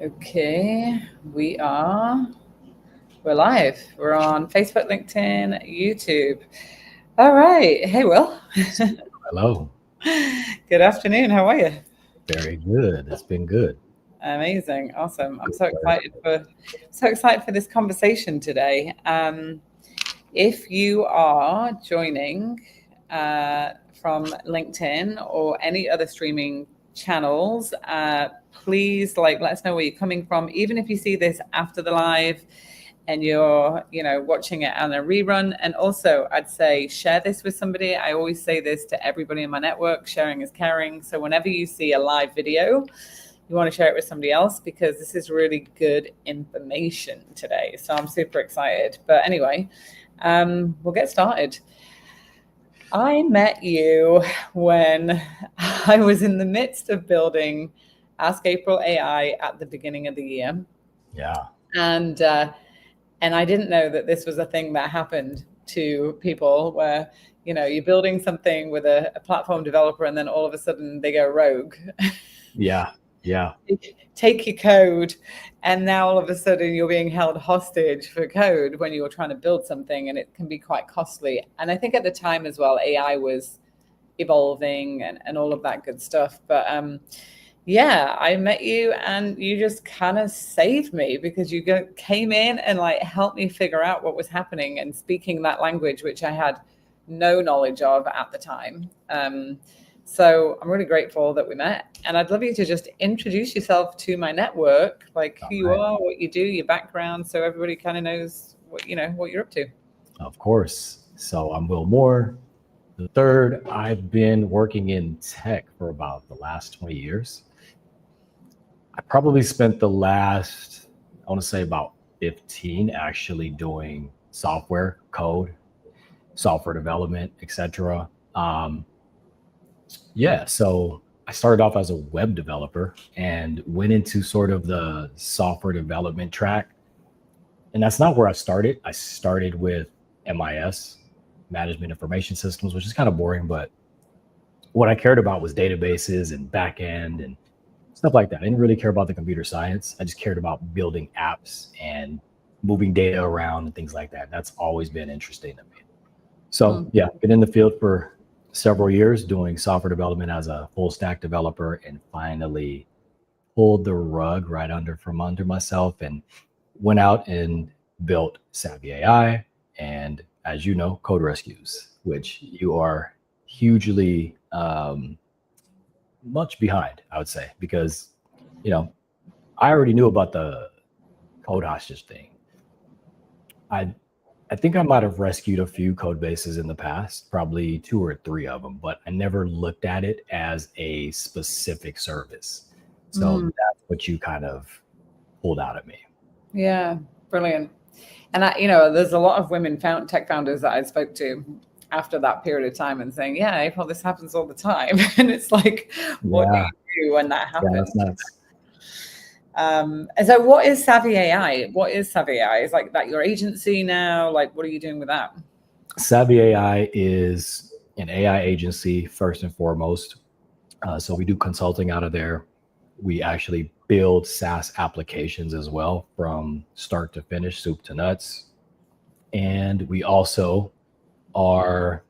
Okay, we're live. We're on Facebook, LinkedIn, YouTube. All right. Hey, Will. Hello. Good afternoon. How are you? Very good. It's been good. Amazing. Awesome. I'm Good so start. excited for this conversation today. If you are joining from LinkedIn or any other streaming channels, please let us know where you're coming from. Even if you see this after the live and you're watching it on a rerun. And also, I'd say share this with somebody. I always say this to everybody in my network: sharing is caring. So whenever you see a live video, you want to share it with somebody else, because this is really good information today. So I'm super excited. But anyway, we'll get started. I met you when I was in the midst of building Ask April AI at the beginning of the year. Yeah. And I didn't know that this was a thing that happened to people, where you're building something with a platform developer and then all of a sudden they go rogue. Yeah. Yeah. Take your code, and now all of a sudden you're being held hostage for code when you're trying to build something, and it can be quite costly. And I think at the time as well, AI was evolving and all of that good stuff. But yeah, I met you and you just kind of saved me, because you came in and helped me figure out what was happening and speaking that language, which I had no knowledge of at the time. So I'm really grateful that we met. And I'd love you to just introduce yourself to my network, like All who you right. are, what you do, your background, so everybody kind of knows what you're up to. Of course. So I'm Will Moore, the third. I've been working in tech for about the last 20 years. I probably spent the last, I want to say about 15 actually doing software code, software development, etc. Yeah, so I started off as a web developer and went into sort of the software development track. And that's not where I started. I started with MIS, Management Information Systems, which is kind of boring, but what I cared about was databases and backend and stuff like that. I didn't really care about the computer science. I just cared about building apps and moving data around and things like that. That's always been interesting to me. So yeah, been in the field for several years doing software development as a full stack developer, and finally pulled the rug right under from under myself and went out and built Savvy AI and, as you know, Code Rescues, which you are hugely much behind, I would say, because you know I already knew about the code hostage thing. I I think I might have rescued a few code bases in the past, probably two or three of them, but I never looked at it as a specific service. So Mm. that's what you kind of pulled out at me. Yeah, brilliant. And there's a lot of women tech founders that I spoke to after that period of time and saying, "Yeah, April, this happens all the time." And it's like, what do Yeah, you do when that yeah, that's happens? nuts. And so, what is Savvy AI? What is Savvy AI? Is that your agency now? Like, what are you doing with that? Savvy AI is an AI agency first and foremost. So we do consulting out of there. We actually build SaaS applications as well from start to finish, soup to nuts. And we also are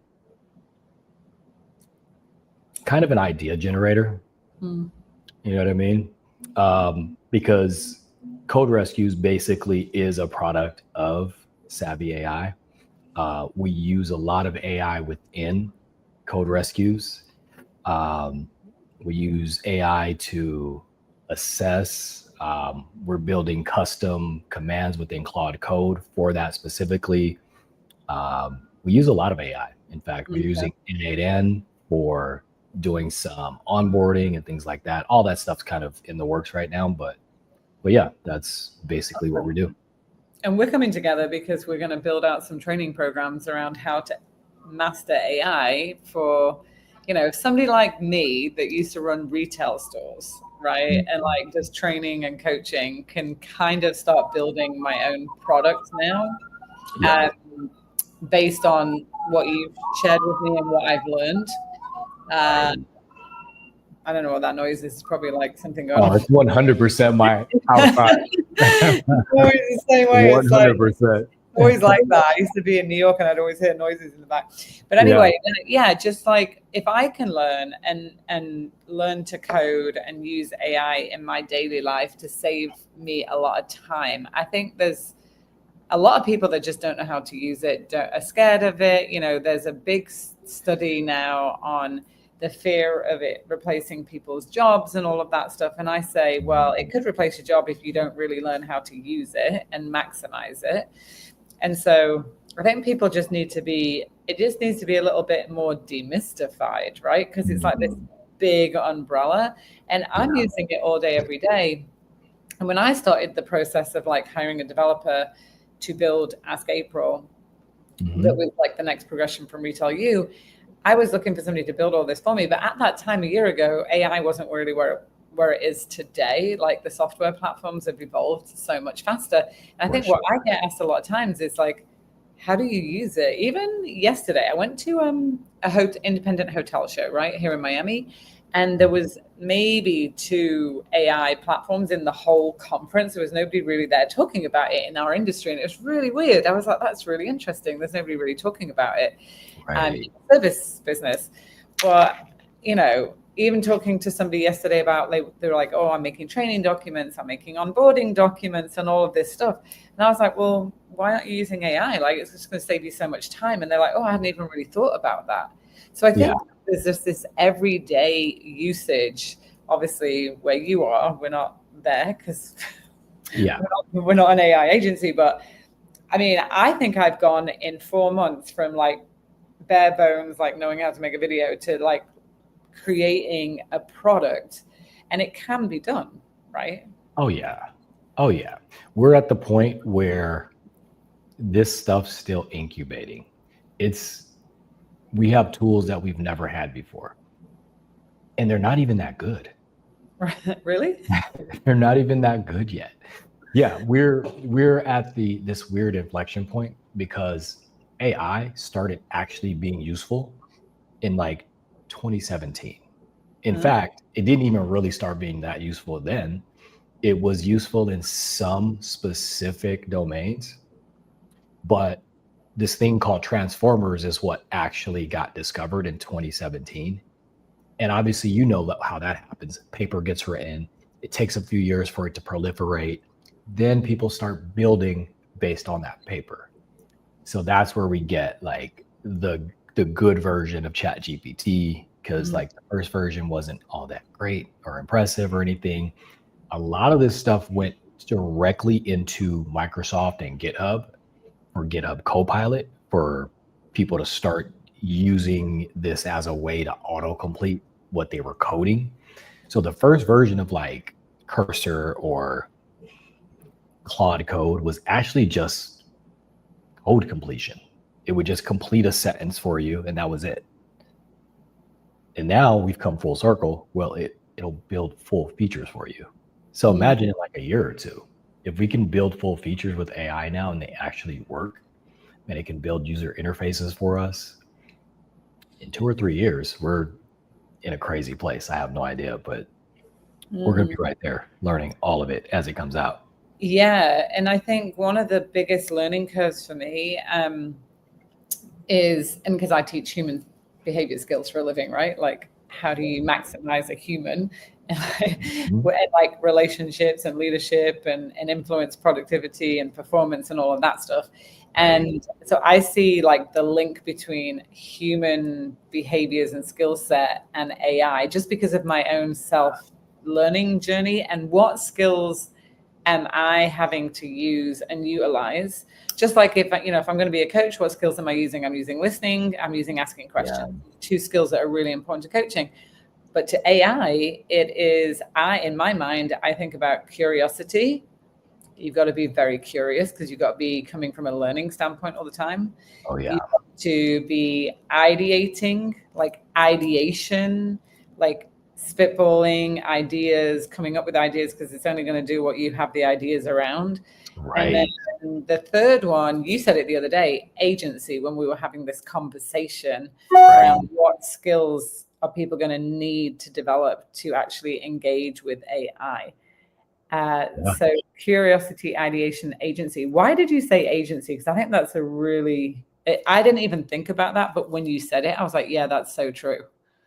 kind of an idea generator. Mm. You know what I mean? Because Code Rescues basically is a product of Savvy AI. We use a lot of AI within Code Rescues. Um, we use AI to assess. We're building custom commands within Claude Code for that specifically. We use a lot of AI. In fact, we're Okay. using N8N for doing some onboarding and things like that. All that stuff's kind of in the works right now, but yeah, that's basically what we do. And we're coming together because we're going to build out some training programs around how to master AI for, somebody like me that used to run retail stores, right? And just training and coaching can kind of start building my own product now, Yeah. based on what you've shared with me and what I've learned. Uh, Right. I don't know what that noise is. It's probably like something going Oh, on. it's 100% my outside. Always the same way. It's like 100%. always like that. I used to be in New York and I'd always hear noises in the back. But anyway, yeah, just like if I can learn and learn to code and use AI in my daily life to save me a lot of time, I think there's a lot of people that just don't know how to use it, are scared of it. You know, there's a big study now on the fear of it replacing people's jobs and all of that stuff. And I say, well, it could replace your job if you don't really learn how to use it and maximize it. And so I think people just need to be, it just needs to be a little bit more demystified, right? Because it's like this big umbrella and I'm using it all day, every day. And when I started the process of like hiring a developer to build Ask April, that was like the next progression from Retail U, I was looking for somebody to build all this for me. But at that time, a year ago, AI wasn't really where it is today. Like the software platforms have evolved so much faster. And I think what I get asked a lot of times is like, how do you use it? Even yesterday, I went to a independent hotel show right here in Miami. And there was maybe 2 AI platforms in the whole conference. There was nobody really there talking about it in our industry. And it was really weird. I was like, that's really interesting. There's nobody really talking about it in the service business. But, you know, even talking to somebody yesterday about, they were like, oh, I'm making training documents, I'm making onboarding documents and all of this stuff. And I was like, well, why aren't you using AI? Like, it's just going to save you so much time. And they're like, oh, I hadn't even really thought about that. So I think there's just this everyday usage. Obviously, where you are, we're not there because we're not an AI agency. But I mean, I think I've gone in 4 months from like bare bones, like knowing how to make a video, to like creating a product, and it can be done, right? Oh yeah. We're at the point where this stuff's still incubating. We have tools that we've never had before, and they're not even that good. Really? They're not even that good yet. Yeah, we're at this weird inflection point because AI started actually being useful in like 2017. In fact, it didn't even really start being that useful then. It was useful in some specific domains, but this thing called transformers is what actually got discovered in 2017. And obviously, you know how that happens. Paper gets written. It takes a few years for it to proliferate. Then people start building based on that paper. So that's where we get like the good version of ChatGPT, because like the first version wasn't all that great or impressive or anything. A lot of this stuff went directly into Microsoft and GitHub, or GitHub Copilot, for people to start using this as a way to autocomplete what they were coding. So the first version of like Cursor or Claude Code was actually just code completion. It would just complete a sentence for you, and that was it. And now we've come full circle. Well, it'll build full features for you. So imagine in like a year or two, if we can build full features with AI now and they actually work, and it can build user interfaces for us, in 2 or 3 years, we're in a crazy place. I have no idea, but we're going to be right there learning all of it as it comes out. Yeah. And I think one of the biggest learning curves for me is, and because I teach human behavior skills for a living, right? Like, how do you maximize a human and like relationships and leadership and influence productivity and performance and all of that stuff. And so I see like the link between human behaviors and skill set and AI, just because of my own self-learning journey and what skills am I having to use and utilize. Just like if I'm going to be a coach, what skills am I using? I'm using listening. I'm using asking questions. 2 skills that are really important to coaching. But to AI, in my mind, I think about curiosity. You've got to be very curious because you've got to be coming from a learning standpoint all the time. Oh, yeah. You've got to be ideating, like ideation, like spitballing ideas, coming up with ideas, because it's only going to do what you have the ideas around. Right. And then the third one, you said it the other day, agency, when we were having this conversation around what skills are people going to need to develop to actually engage with AI? So curiosity, ideation, agency. Why did you say agency? Because I think that's a really, I didn't even think about that, but when you said it, I was like, yeah, that's so true.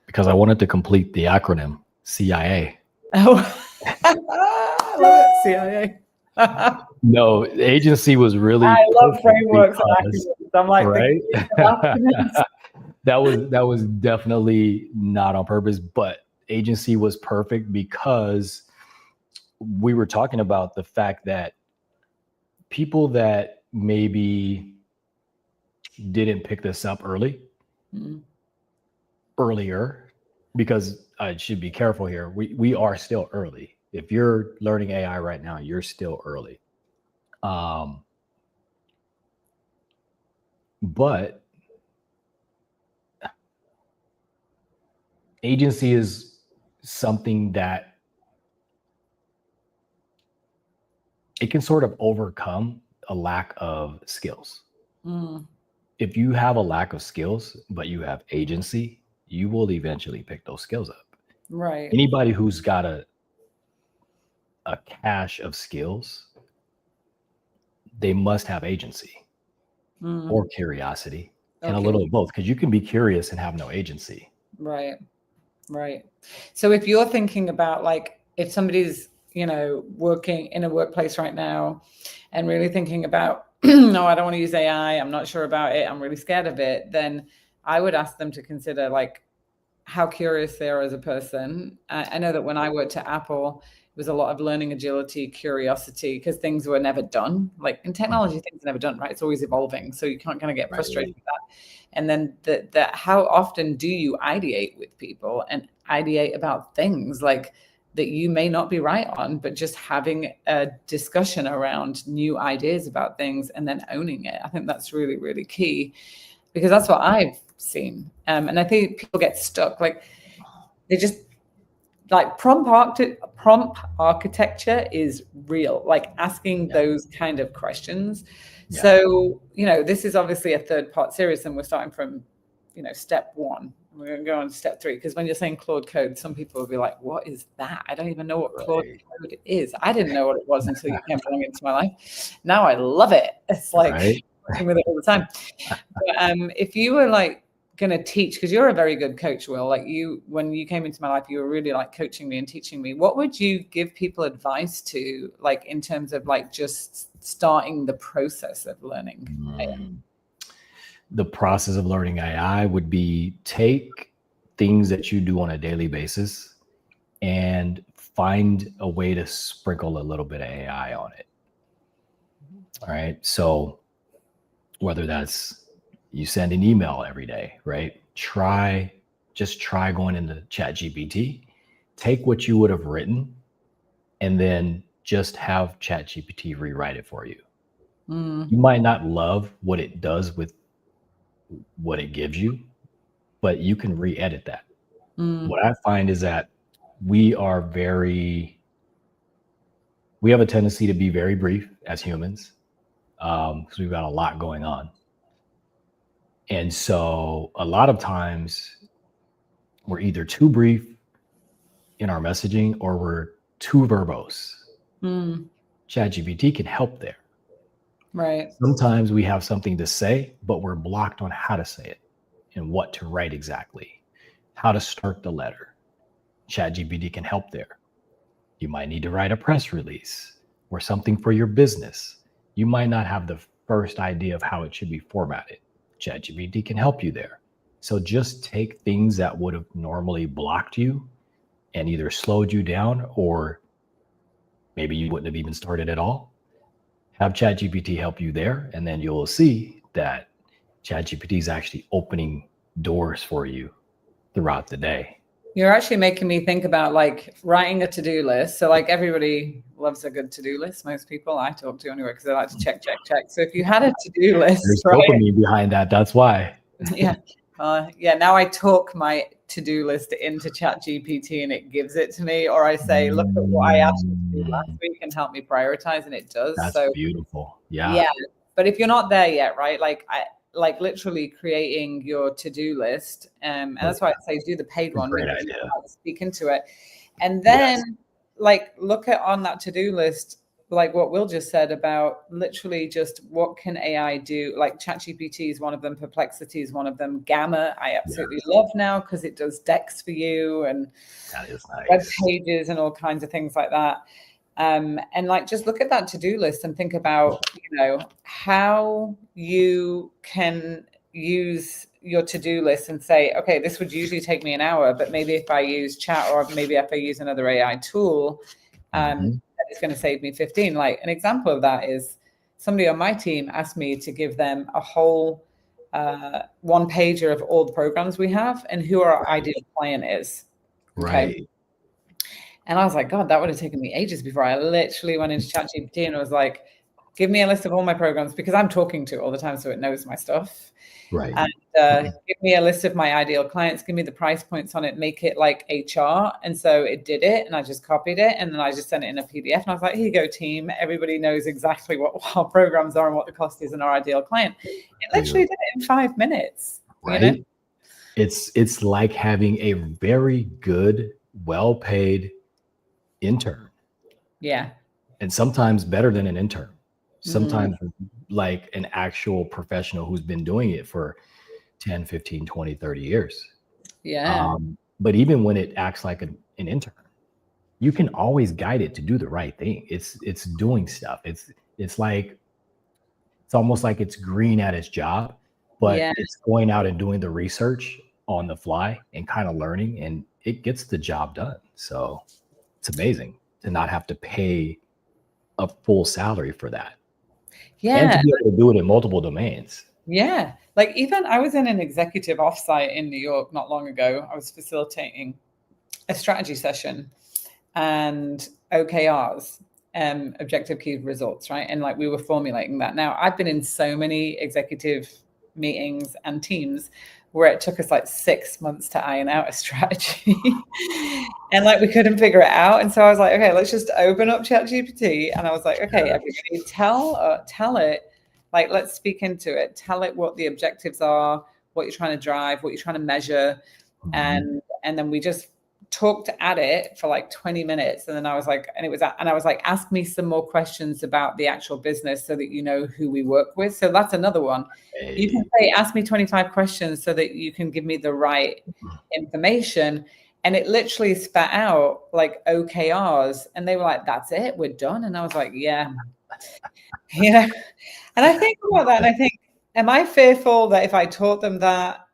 Because I wanted to complete the acronym CIA. Oh, I love it, CIA. No, agency was really. I love frameworks and acronyms. I'm like, right? that was definitely not on purpose, but agency was perfect because we were talking about the fact that people that maybe didn't pick this up earlier, because I should be careful here. We are still early. If you're learning AI right now, you're still early. But agency is something that it can sort of overcome a lack of skills. If you have a lack of skills, but you have agency, you will eventually pick those skills up. Right. Anybody who's got a cache of skills, they must have agency or curiosity and a little of both, because you can be curious and have no agency. Right. So if you're thinking about, like, if somebody's, working in a workplace right now and really thinking about, no, I don't want to use AI, I'm not sure about it, I'm really scared of it, then I would ask them to consider, like, how curious they are as a person. I know that when I worked at Apple, it was a lot of learning agility, curiosity, because things were never done. Like in technology, things are never done, right? It's always evolving. So you can't kind of get frustrated with that. And then how often do you ideate with people and ideate about things like that you may not be right on, but just having a discussion around new ideas about things and then owning it. I think that's really, really key, because that's what I've seen. And I think people get stuck. Like they just, like prompt architecture is real, like asking those kind of questions. Yeah. So, this is obviously a 3-part series, and we're starting from, step 1. We're going to go on to step 3, because when you're saying Claude Code, some people will be like, what is that? I don't even know what Claude Code is. I didn't know what it was until you came along into my life. Now I love it. It's like working with it all the time. But, if you were like going to teach, because you're a very good coach, Will, like when you came into my life, you were really like coaching me and teaching me. What would you give people advice to, like in terms of like just starting the process of learning AI? The process of learning AI would be take things that you do on a daily basis and find a way to sprinkle a little bit of AI on it. All right. So whether that's you send an email every day, right? Just try going into ChatGPT, take what you would have written, and then just have ChatGPT rewrite it for you. You might not love what it does with what it gives you, but you can re-edit that. What I find is that we have a tendency to be very brief as humans, because we've got a lot going on. And so a lot of times we're either too brief in our messaging or we're too verbose. ChatGPT can help there. Right. Sometimes we have something to say, but we're blocked on how to say it and what to write exactly, how to start the letter. ChatGPT can help there. You might need to write a press release or something for your business. You might not have the first idea of how it should be formatted. ChatGPT can help you there. So just take things that would have normally blocked you and either slowed you down, or maybe you wouldn't have even started at all. Have ChatGPT help you there, and then you'll see that ChatGPT is actually opening doors for you throughout the day. You're actually making me think about like writing a to-do list. So like everybody loves a good to-do list. Most people I talk to anyway, because they like to check. So if you had a to-do list, there's dopamine behind that. That's why. Yeah. Now I talk my to-do list into ChatGPT and it gives it to me, or I say, look at what I asked you to do last week and help me prioritize, and it does. That's so beautiful. Yeah. But if you're not there yet, right? Like like literally creating your to-do list. And that's why I say do the paid one. Great idea. Speak into it. And then like look at on that to-do list, like what Will just said about literally just what can AI do? Like ChatGPT is one of them, Perplexity is one of them, Gamma I absolutely love now because it does decks for you and that is nice. web pages and all kinds of things like that. And like just look at that to-do list and think about, you know, how you can use your to-do list and say, okay, this would usually take me an hour, but maybe if I use chat or maybe if I use another AI tool, it's going to save me 15. Like an example of that is somebody on my team asked me to give them a whole one pager of all the programs we have and who our ideal client is. Okay? Right. And I was like, God, that would have taken me ages before I literally went into ChatGPT and I was like, give me a list of all my programs because I'm talking to it all the time, so it knows my stuff. Right. And give me a list of my ideal clients, give me the price points on it, make it like HR. And so it did it, and I just copied it, and then I just sent it in a PDF. And I was like, here you go, team. Everybody knows exactly what our programs are and what the cost is and our ideal client. It literally did it in 5 minutes. Right. You know? It's like having a very good, well-paid intern. Yeah. And sometimes better than an intern. Sometimes like an actual professional who's been doing it for 10, 15, 20, 30 years. Yeah. But even when it acts like an intern, you can always guide it to do the right thing. It's doing stuff. It's almost like it's green at its job, but it's going out and doing the research on the fly and kind of learning, and it gets the job done. So it's amazing to not have to pay a full salary for that. Yeah. And to be able to do it in multiple domains. Yeah. Like even I was in an executive offsite in New York not long ago. I was facilitating a strategy session and OKRs, objective key results, right? And like we were formulating that. Now I've been in so many executive meetings and teams where it took us like 6 months to iron out a strategy and like we couldn't figure it out. And so I was like, okay, let's just open up ChatGPT. And I was like, okay, everybody tell it, like, let's speak into it. Tell it what the objectives are, what you're trying to drive, what you're trying to measure. And then we just talked at it for like 20 minutes. And then I was like, ask me some more questions about the actual business so that you know who we work with. So that's another one. You can say, ask me 25 questions so that you can give me the right information. And it literally spat out like OKRs. And they were like, that's it, we're done. And I was like, yeah. You know, and I think about that and I think, am I fearful that if I taught them that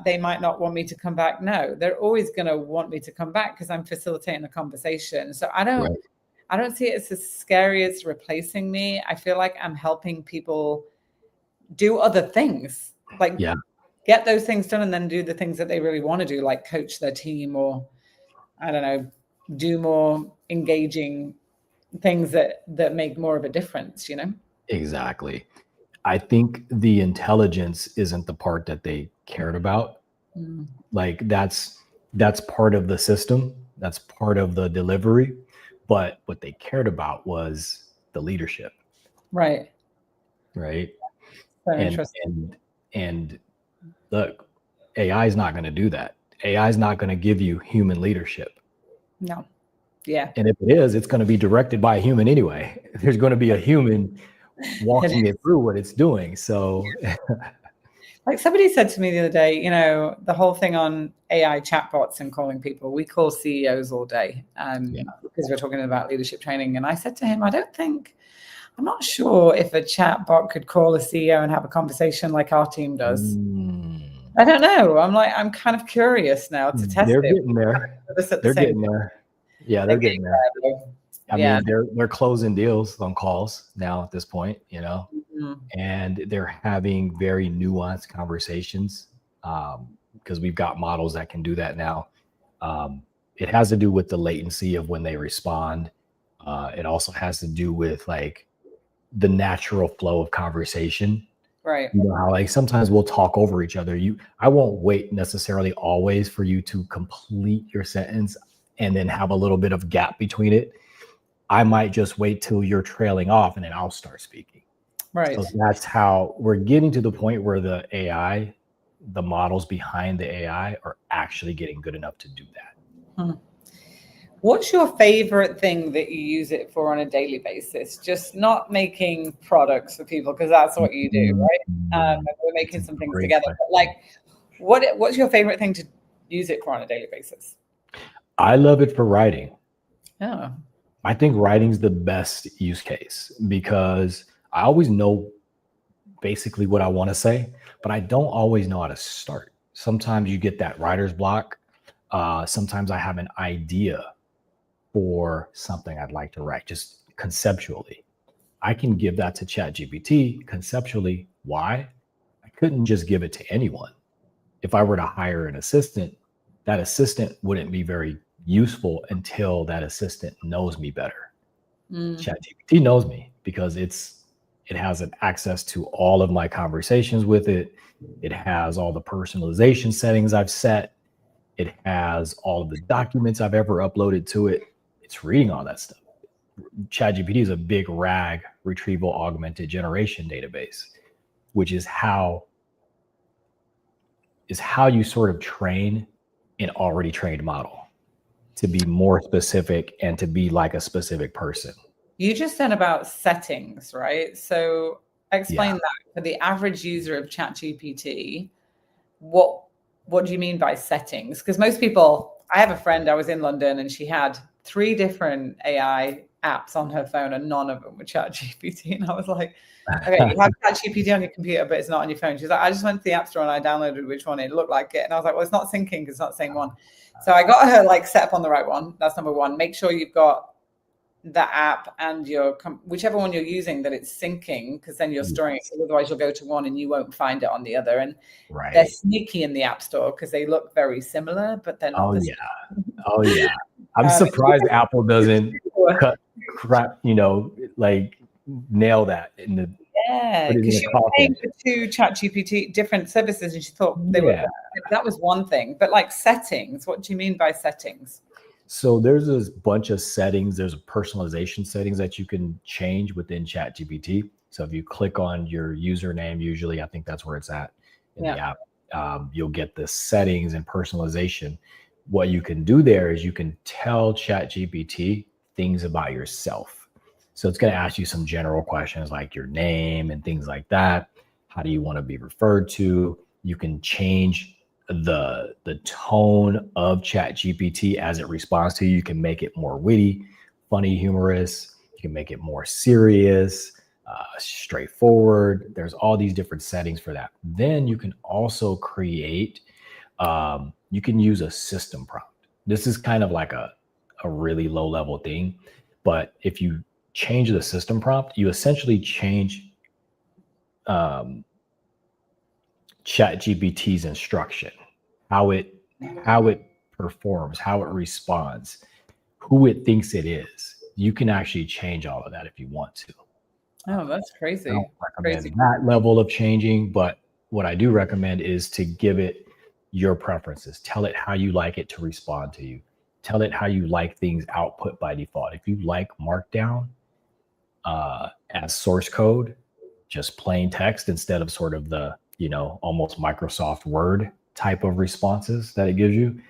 they might not want me to come back? No, they're always going to want me to come back because I'm facilitating a conversation. So I don't see it as scary as replacing me. I feel like I'm helping people do other things, like get those things done and then do the things that they really want to do, like coach their team or, I don't know, do more engaging things that make more of a difference, you know? Exactly. I think the intelligence isn't the part that they cared about. Like that's part of the system. That's part of the delivery. But what they cared about was the leadership. Right. Right. So interesting. And look, AI is not going to do that. AI is not going to give you human leadership. No. Yeah. And if it is, it's going to be directed by a human anyway. There's going to be a human walking it through what it's doing. So like somebody said to me the other day, you know, the whole thing on AI chatbots and calling people, we call CEOs all day because we're talking about leadership training. And I said to him, I'm not sure if a chatbot could call a CEO and have a conversation like our team does. I don't know. I'm kind of curious now to test They're it. Getting there. They're getting there. Yeah, they're getting there. I mean, they're closing deals on calls now at this point, you know, and they're having very nuanced conversations because we've got models that can do that now. It has to do with the latency of when they respond. It also has to do with like the natural flow of conversation. Right. You know how like sometimes we'll talk over each other. I won't wait necessarily always for you to complete your sentence and then have a little bit of gap between it. I might just wait till you're trailing off and then I'll start speaking. Right. So that's how we're getting to the point where the AI, the models behind the AI are actually getting good enough to do that. Hmm. What's your favorite thing that you use it for on a daily basis? Just not making products for people, because that's what you do, right? We're making some things together. Question. But like, what's your favorite thing to use it for on a daily basis? I love it for writing. Oh. I think writing's the best use case because I always know basically what I want to say, but I don't always know how to start. Sometimes you get that writer's block. Sometimes I have an idea for something I'd like to write, just conceptually. I can give that to ChatGPT conceptually. Why? I couldn't just give it to anyone. If I were to hire an assistant, that assistant wouldn't be very useful until that assistant knows me better. ChatGPT knows me because it has an access to all of my conversations with it. It has all the personalization settings I've set. It has all of the documents I've ever uploaded to it. It's reading all that stuff. ChatGPT is a big RAG, retrieval augmented generation database, which is how you sort of train an already trained model to be more specific and to be like a specific person. You just said about settings, right? So explain that for the average user of ChatGPT. What do you mean by settings? Because most people, I have a friend, I was in London and she had 3 different AI apps on her phone and none of them were ChatGPT. And I was like, okay, you have ChatGPT on your computer, but it's not on your phone. She's like, I just went to the app store and I downloaded which one. It looked like it. And I was like, well, it's not syncing because it's not the same one. So I got her like set up on the right one. That's number one. Make sure you've got the app and your whichever one you're using, that it's syncing, because then you're storing it. So otherwise you'll go to one and you won't find it on the other. And they're sneaky in the app store because they look very similar, but they're not. Oh yeah. I'm surprised Apple doesn't cut crap, like nail that in the. Yeah, because you were paying for 2 ChatGPT different services, and she thought they were. That was one thing, but like settings, what do you mean by settings? So there's a bunch of settings. There's personalization settings that you can change within ChatGPT. So if you click on your username, usually I think that's where it's at in the app, you'll get the settings and personalization. What you can do there is you can tell ChatGPT things about yourself. So it's going to ask you some general questions like your name and things like that. How do you want to be referred to? You can change the tone of ChatGPT as it responds to you. You can make it more witty, funny, humorous. You can make it more serious, straightforward. There's all these different settings for that. Then you can also create, you can use a system prompt. This is kind of like a really low level thing, but if you change the system prompt, you essentially change ChatGPT's instruction, how it performs, how it responds, who it thinks it is. You can actually change all of that if you want to. Oh, that's crazy. I don't recommend that level of changing, but what I do recommend is to give it your preferences. Tell it how you like it to respond to you. Tell it how you like things output by default. If you like Markdown as source code, just plain text instead of sort of the, almost Microsoft Word type of responses that it gives you,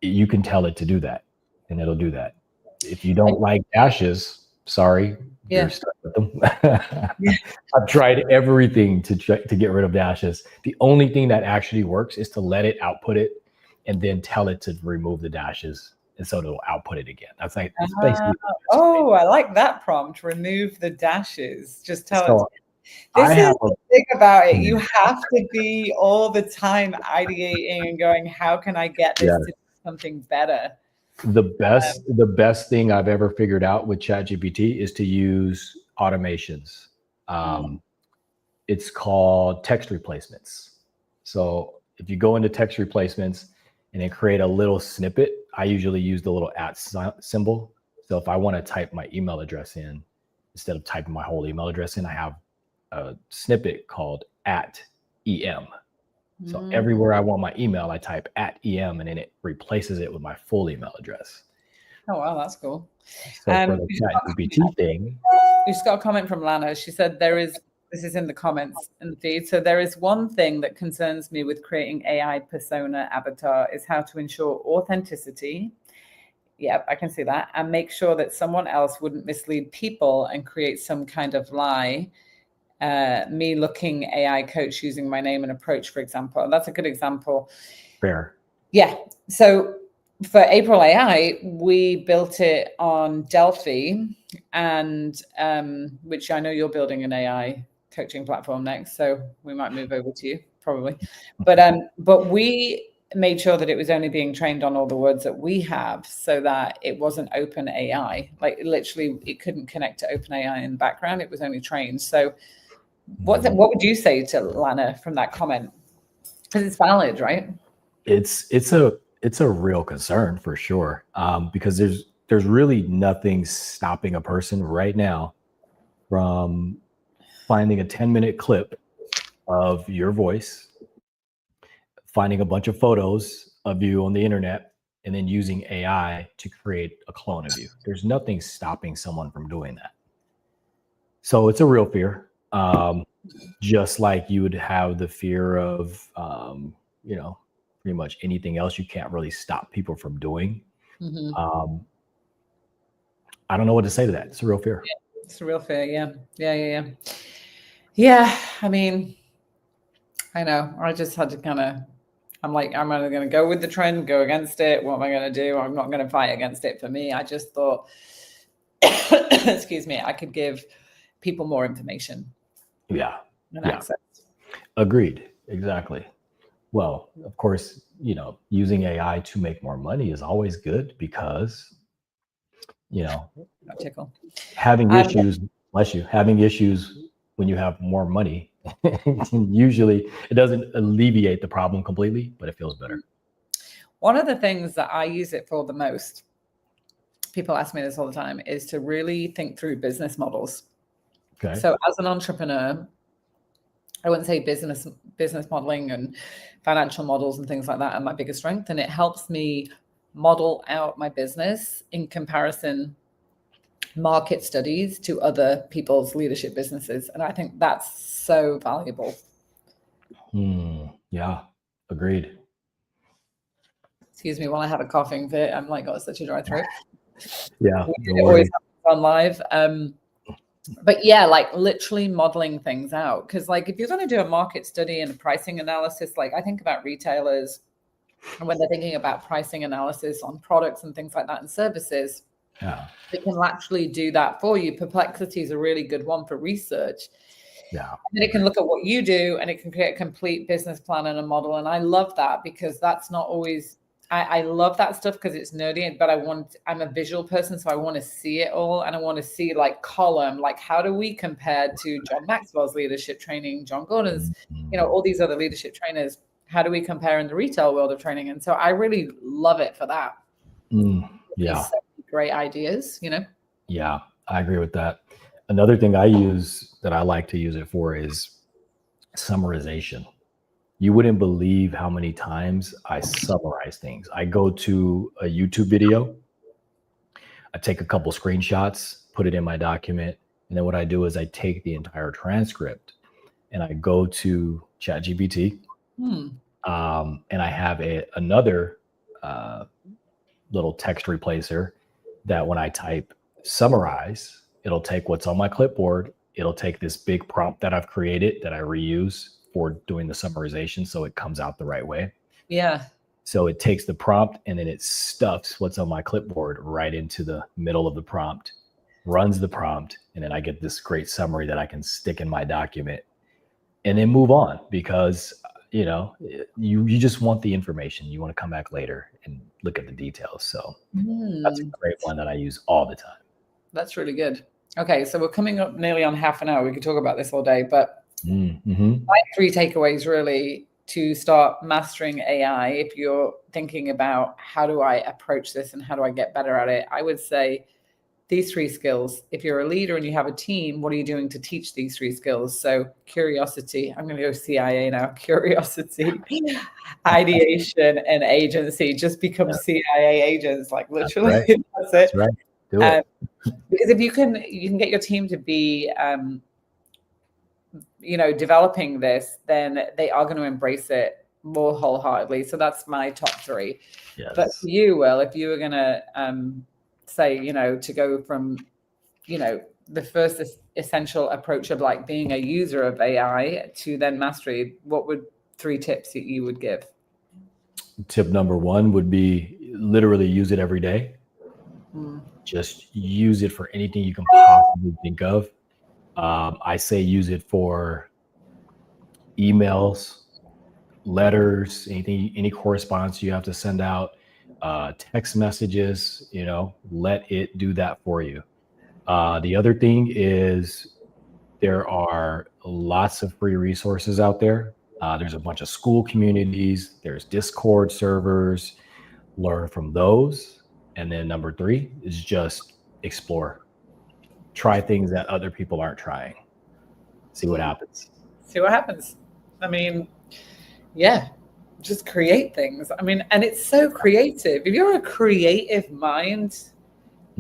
you can tell it to do that and it'll do that. If you don't like dashes, sorry, you're stuck with them. I've tried everything to get rid of dashes. The only thing that actually works is to let it output it and then tell it to remove the dashes. And so it'll output it again. That's like basically. Oh, I like that prompt. Remove the dashes. Just tell it. This is the thing about it. You have to be all the time ideating and going, how can I get this to something better? The best thing I've ever figured out with ChatGPT is to use automations. It's called text replacements. So if you go into text replacements and then create a little snippet, I usually use the little @ symbol. So if I want to type my email address in, instead of typing my whole email address in, I have a snippet called @em. So everywhere I want my email, I type @em, and then it replaces it with my full email address. Oh, wow, that's cool. So for the ChatGPT thing. We just got a comment from Lana. She said there is This is in the comments in the feed. So there is one thing that concerns me with creating AI persona avatar is how to ensure authenticity. Yep, I can see that. And make sure that someone else wouldn't mislead people and create some kind of lie. Me looking AI coach using my name and approach, for example. And that's a good example. Fair. Yeah. So for April AI, we built it on Delphi, and which I know you're building an AI coaching platform next, so we might move over to you probably. But we made sure that it was only being trained on all the words that we have, so that it wasn't open AI. Like literally, it couldn't connect to open AI in the background. It was only trained. So what would you say to Lana from that comment? Because it's valid, right? It's a real concern for sure, because there's really nothing stopping a person right now from finding a 10-minute clip of your voice, finding a bunch of photos of you on the internet, and then using AI to create a clone of you. There's nothing stopping someone from doing that. So it's a real fear. Just like you would have the fear of, pretty much anything else you can't really stop people from doing. Mm-hmm. I don't know what to say to that. It's a real fear. Yeah, it's a real fear. Yeah. Yeah. I mean, I know. I just had to kind of, I'm like, I'm either going to go with the trend, go against it. What am I going to do? I'm not going to fight against it. For me, I just thought, excuse me, I could give people more information. Yeah. And access. Agreed. Exactly. Well, of course, using AI to make more money is always good because, having issues, having issues when you have more money, usually it doesn't alleviate the problem completely, but it feels better. One of the things that I use it for the most, people ask me this all the time, is to really think through business models. Okay. So as an entrepreneur, I wouldn't say business modeling and financial models and things like that are my biggest strength. And it helps me model out my business in comparison market studies to other people's leadership businesses. And I think that's so valuable. Yeah, agreed. Excuse me while I have a coughing fit. I'm like, got such a dry throat. Yeah. It always happens on live. But yeah, like literally modeling things out. Because like if you're going to do a market study and a pricing analysis, like I think about retailers and when they're thinking about pricing analysis on products and things like that and services, it can actually do that for you. Perplexity is a really good one for research. Yeah. And then it can look at what you do and it can create a complete business plan and a model. And I love that because that's not always, I love that stuff because it's nerdy, but I'm a visual person. So I want to see it all. And I want to see like column, like how do we compare to John Maxwell's leadership training, John Gordon's, all these other leadership trainers. How do we compare in the retail world of training? And so I really love it for that. Yeah. Great ideas, Yeah, I agree with that. Another thing I use that I like to use it for is summarization. You wouldn't believe how many times I summarize things. I go to a YouTube video, I take a couple screenshots, put it in my document, and then what I do is I take the entire transcript and I go to ChatGPT, and I have another little text replacer that when I type summarize, it'll take what's on my clipboard. It'll take this big prompt that I've created that I reuse for doing the summarization so it comes out the right way. Yeah. So it takes the prompt and then it stuffs what's on my clipboard right into the middle of the prompt, runs the prompt, and then I get this great summary that I can stick in my document and then move on because, you just want the information. You want to come back later and look at the details. So that's a great one that I use all the time. That's really good. Okay, so we're coming up nearly on half an hour. We could talk about this all day, but my 3 takeaways really to start mastering AI, if you're thinking about how do I approach this and how do I get better at it, I would say these 3 skills. If you're a leader and you have a team, what are you doing to teach these 3 skills? So curiosity, I'm going to go CIA now, curiosity, ideation, and agency. Just become CIA agents, like literally. That's right. That's right. Do it. Because if you can get your team to be developing this, then they are going to embrace it more wholeheartedly. So that's my top 3. Yes. But for you, Will, if you were going to say, to go from, the first essential approach of like being a user of AI to then mastery, what would 3 tips that you would give? Tip number 1 would be literally use it every day. Just use it for anything you can possibly think of. I say use it for emails, letters, any correspondence you have to send out, text messages, let it do that for you. The other thing is there are lots of free resources out there. There's a bunch of school communities, there's Discord servers, learn from those. And then number 3 is just explore. Try things that other people aren't trying. See what happens. See what happens. I mean, yeah, just create things. I mean, and it's so creative. If you're a creative mind,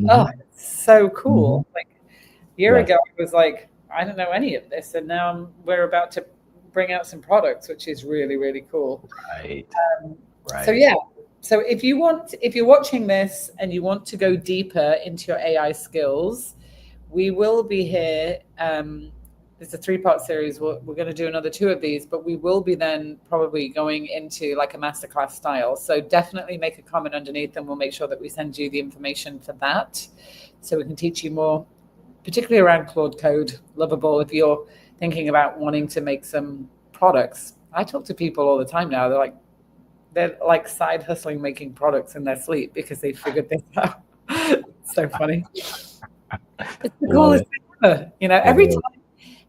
oh, it's so cool. Like a year ago, I was like, I don't know any of this. And now we're about to bring out some products, which is really, really cool. Right. So yeah. So if you're watching this and you want to go deeper into your AI skills, we will be here. It's a 3-part series. We're going to do another 2 of these, but we will be then probably going into like a masterclass style. So definitely make a comment underneath and we'll make sure that we send you the information for that. So we can teach you more, particularly around Claude Code, Lovable. If you're thinking about wanting to make some products, I talk to people all the time now. They're like side hustling, making products in their sleep because they figured this out. So funny. It's the coolest thing ever.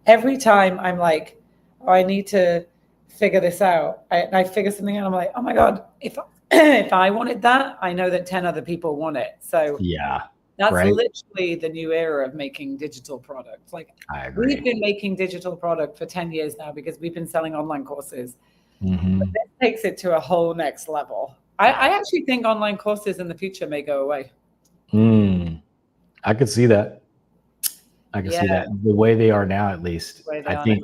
Every time I'm like, oh, I need to figure this out. I figure something out. I'm like, oh my God, if I wanted that, I know that 10 other people want it. So yeah, that's literally the new era of making digital products. Like we've been making digital product for 10 years now because we've been selling online courses. But this takes it to a whole next level. I actually think online courses in the future may go away. I could see that. I can see that the way they are now, at least. I think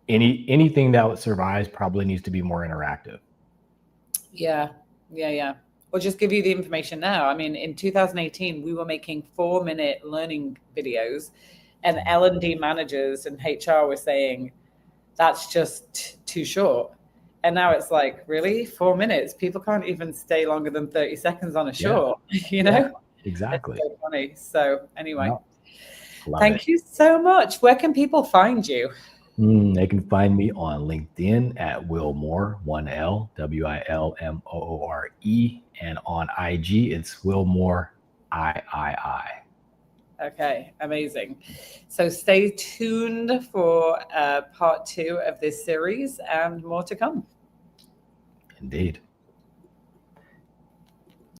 anything that survives probably needs to be more interactive. Yeah. Or just give you the information now. I mean, in 2018, we were making 4-minute learning videos, and L&D managers and HR were saying that's just too short. And now it's like, really? 4 minutes? People can't even stay longer than 30 seconds on a short, Yeah, exactly. It's so funny. So anyway, Love thank you so much. Where can people find you? They can find me on LinkedIn at Will Moore, 1L, WILMOORE. And on IG, it's Will Moore, III. Okay, amazing. So stay tuned for part 2 of this series and more to come. Indeed.